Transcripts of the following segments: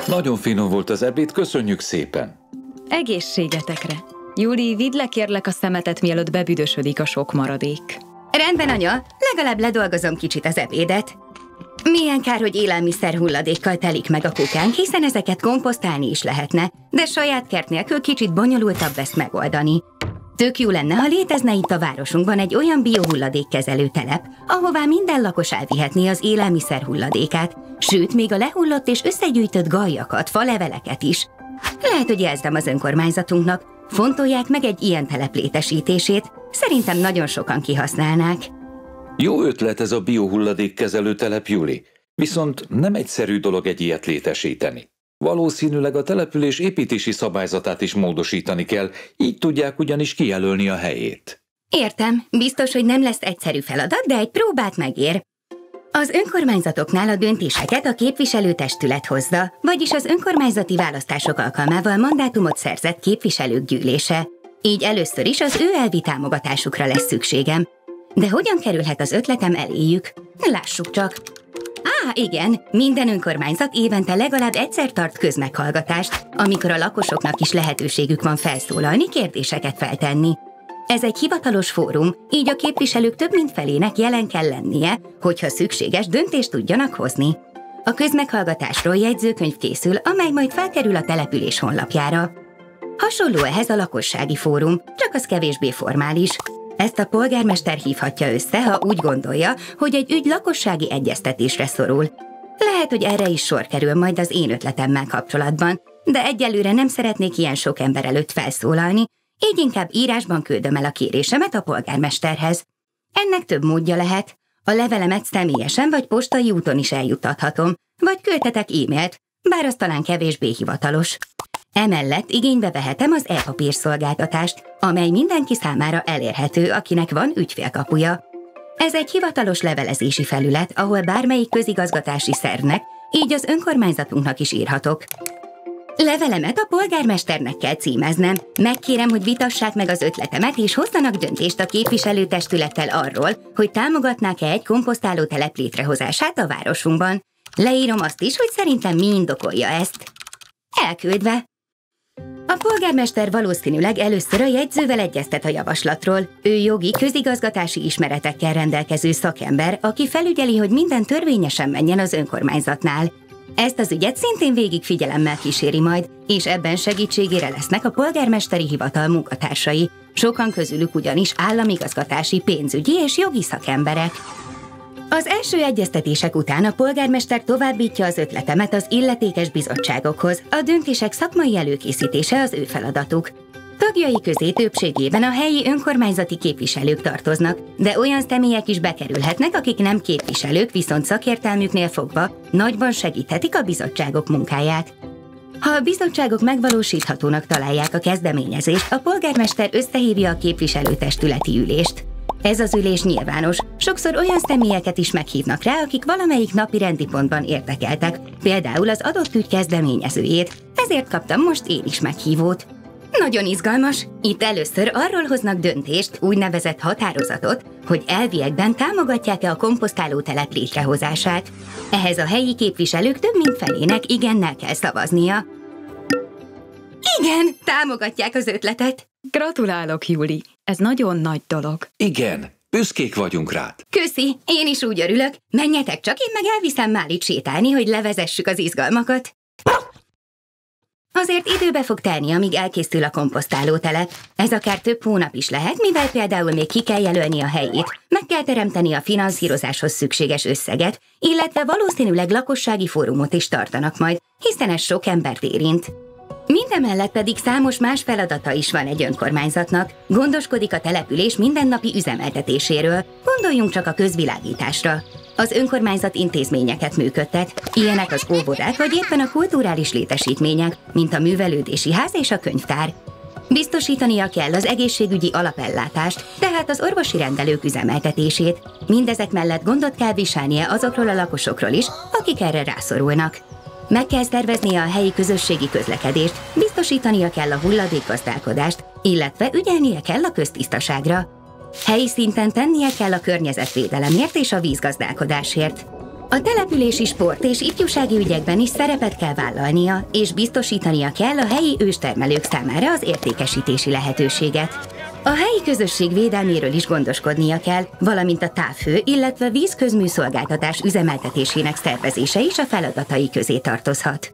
Nagyon finom volt az ebéd, köszönjük szépen. Egészségetekre. Júli, vidd le kérlek a szemetet, mielőtt bebüdösödik a sok maradék. Rendben, anya, legalább ledolgozom kicsit az ebédet. Milyen kár, hogy élelmiszer hulladékkal telik meg a kukánk, hiszen ezeket komposztálni is lehetne, de saját kert nélkül kicsit bonyolultabb ezt megoldani. Tök jó lenne, ha létezne itt a városunkban egy olyan biohulladékkezelő telep, ahová minden lakos elvihetné az élelmiszer hulladékát, sőt, még a lehullott és összegyűjtött galjakat, faleveleket is. Lehet, hogy jelzem az önkormányzatunknak, fontolják meg egy ilyen telep létesítését, szerintem nagyon sokan kihasználnák. Jó ötlet ez a biohulladékkezelő telep, Júli. Viszont nem egyszerű dolog egy ilyet létesíteni. Valószínűleg a település építési szabályzatát is módosítani kell, így tudják ugyanis kijelölni a helyét. Értem, biztos, hogy nem lesz egyszerű feladat, de egy próbát megér. Az önkormányzatoknál a döntéseket a képviselőtestület hozza, vagyis az önkormányzati választások alkalmával mandátumot szerzett képviselők gyűlése. Így először is az ő elvi támogatásukra lesz szükségem. De hogyan kerülhet az ötletem eléjük? Lássuk csak. Igen, minden önkormányzat évente legalább egyszer tart közmeghallgatást, amikor a lakosoknak is lehetőségük van felszólalni, kérdéseket feltenni. Ez egy hivatalos fórum, így a képviselők több mint felének jelen kell lennie, hogyha szükséges, döntést tudjanak hozni. A közmeghallgatásról jegyzőkönyv készül, amely majd felkerül a település honlapjára. Hasonló ehhez a lakossági fórum, csak az kevésbé formális. Ezt a polgármester hívhatja össze, ha úgy gondolja, hogy egy ügy lakossági egyeztetésre szorul. Lehet, hogy erre is sor kerül majd az én ötletemmel kapcsolatban, de egyelőre nem szeretnék ilyen sok ember előtt felszólalni, így inkább írásban küldöm el a kérésemet a polgármesterhez. Ennek több módja lehet. A levelemet személyesen vagy postai úton is eljuttathatom, vagy küldhetek e-mailt, bár az talán kevésbé hivatalos. Emellett igénybe vehetem az e-papír szolgáltatást, amely mindenki számára elérhető, akinek van ügyfélkapuja. Ez egy hivatalos levelezési felület, ahol bármelyik közigazgatási szervnek, így az önkormányzatunknak is írhatok. Levelemet a polgármesternek kell címeznem. Megkérem, hogy vitassák meg az ötletemet, és hozzanak döntést a képviselőtestülettel arról, hogy támogatnák-e egy komposztáló telep létrehozását a városunkban. Leírom azt is, hogy szerintem mi indokolja ezt. Elküldve. A polgármester valószínűleg először a jegyzővel egyeztet a javaslatról. Ő jogi, közigazgatási ismeretekkel rendelkező szakember, aki felügyeli, hogy minden törvényesen menjen az önkormányzatnál. Ezt az ügyet szintén végig figyelemmel kíséri majd, és ebben segítségére lesznek a polgármesteri hivatal munkatársai. Sokan közülük ugyanis államigazgatási, pénzügyi és jogi szakemberek. Az első egyeztetések után a polgármester továbbítja az ötletemet az illetékes bizottságokhoz, a döntések szakmai előkészítése az ő feladatuk. Tagjai közé többségében a helyi önkormányzati képviselők tartoznak, de olyan személyek is bekerülhetnek, akik nem képviselők, viszont szakértelmüknél fogva nagyban segíthetik a bizottságok munkáját. Ha a bizottságok megvalósíthatónak találják a kezdeményezést, a polgármester összehívja a képviselőtestületi ülést. Ez az ülés nyilvános, sokszor olyan személyeket is meghívnak rá, akik valamelyik napi rendi pontban érdekeltek, például az adott ügy kezdeményezőjét, ezért kaptam most én is meghívót. Nagyon izgalmas, itt először arról hoznak döntést, úgynevezett határozatot, hogy elviekben támogatják-e a komposztáló telep létrehozását. Ehhez a helyi képviselők több mint felének igennel kell szavaznia. Igen, támogatják az ötletet. Gratulálok, Júli! Ez nagyon nagy dolog. Igen, büszkék vagyunk rád. Köszi, én is úgy örülök. Menjetek csak, én meg elviszem Málit sétálni, hogy levezessük az izgalmakat. Azért időbe fog telni, amíg elkészül a komposztálótelep. Ez akár több hónap is lehet, mivel például még ki kell jelölni a helyét, meg kell teremteni a finanszírozáshoz szükséges összeget, illetve valószínűleg lakossági fórumot is tartanak majd, hiszen ez sok embert érint. Mindemellett pedig számos más feladata is van egy önkormányzatnak. Gondoskodik a település mindennapi üzemeltetéséről, gondoljunk csak a közvilágításra. Az önkormányzat intézményeket működtet, ilyenek az óvodák vagy éppen a kulturális létesítmények, mint a művelődési ház és a könyvtár. Biztosítania kell az egészségügyi alapellátást, tehát az orvosi rendelők üzemeltetését. Mindezek mellett gondot kell viselnie azokról a lakosokról is, akik erre rászorulnak. Meg kell szerveznie a helyi közösségi közlekedést, biztosítania kell a hulladékgazdálkodást, illetve ügyelnie kell a köztisztaságra. Helyi szinten tennie kell a környezetvédelemért és a vízgazdálkodásért. A települési sport és ifjúsági ügyekben is szerepet kell vállalnia, és biztosítania kell a helyi őstermelők számára az értékesítési lehetőséget. A helyi közösség védelméről is gondoskodnia kell, valamint a távhő, illetve vízközműszolgáltatás üzemeltetésének szervezése is a feladatai közé tartozhat.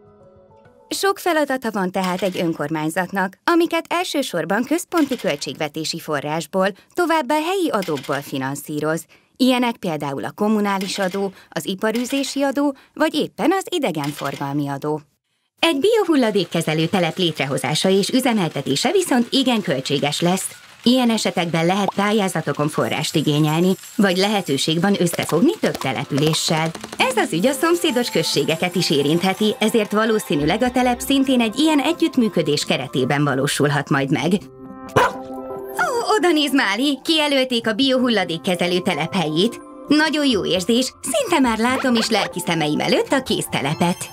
Sok feladata van tehát egy önkormányzatnak, amiket elsősorban központi költségvetési forrásból, továbbá helyi adókból finanszíroz. Ilyenek például a kommunális adó, az iparűzési adó, vagy éppen az idegenforgalmi adó. Egy biohulladékkezelő telep létrehozása és üzemeltetése viszont igen költséges lesz. Ilyen esetekben lehet pályázatokon forrást igényelni, vagy lehetőség van összefogni több településsel. Ez az ügy a szomszédos községeket is érintheti, ezért valószínűleg a telep szintén egy ilyen együttműködés keretében valósulhat majd meg. Ó, oda nézd, Máli! Kijelölték a biohulladékkezelő telep helyét. Nagyon jó érzés, szinte már látom is lelki szemeim előtt a kész telepet.